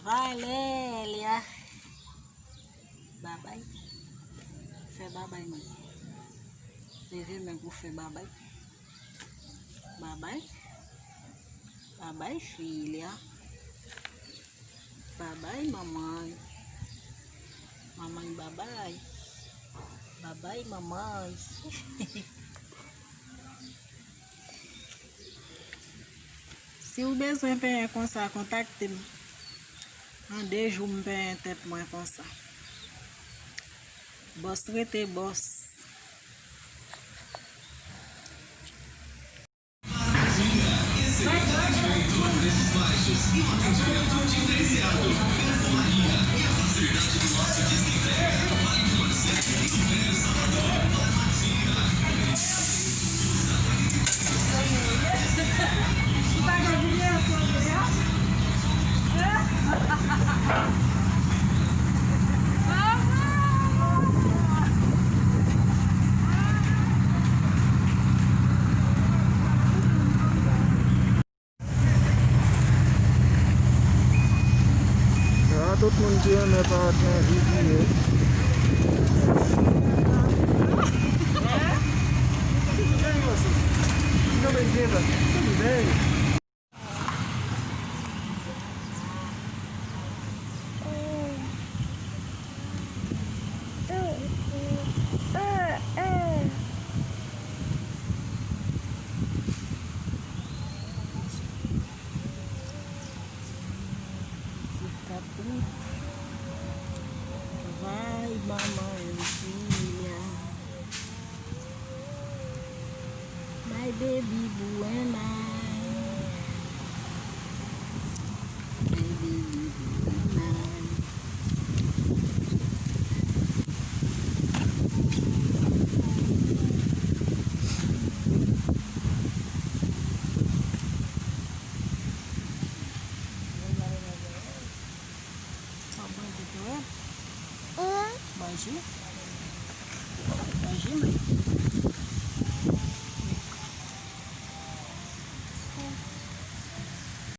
Valélia. Babay. Fais babay, man. Levez mes pour faire babay. Babay. Babay, filha. Babay, mamãe. Mamãe, babay. Babay, mamãe. Si vous avez besoin de payer comme ça, contactez-moi. En 2 jours, je paye un tête moins comme ça. Boss, rete boss. Tout le monde dit on n'est pas en train de vivre. Vai, mamãe, filha. My baby buena. Baby buena. Bonjour. Bonjour, mãe.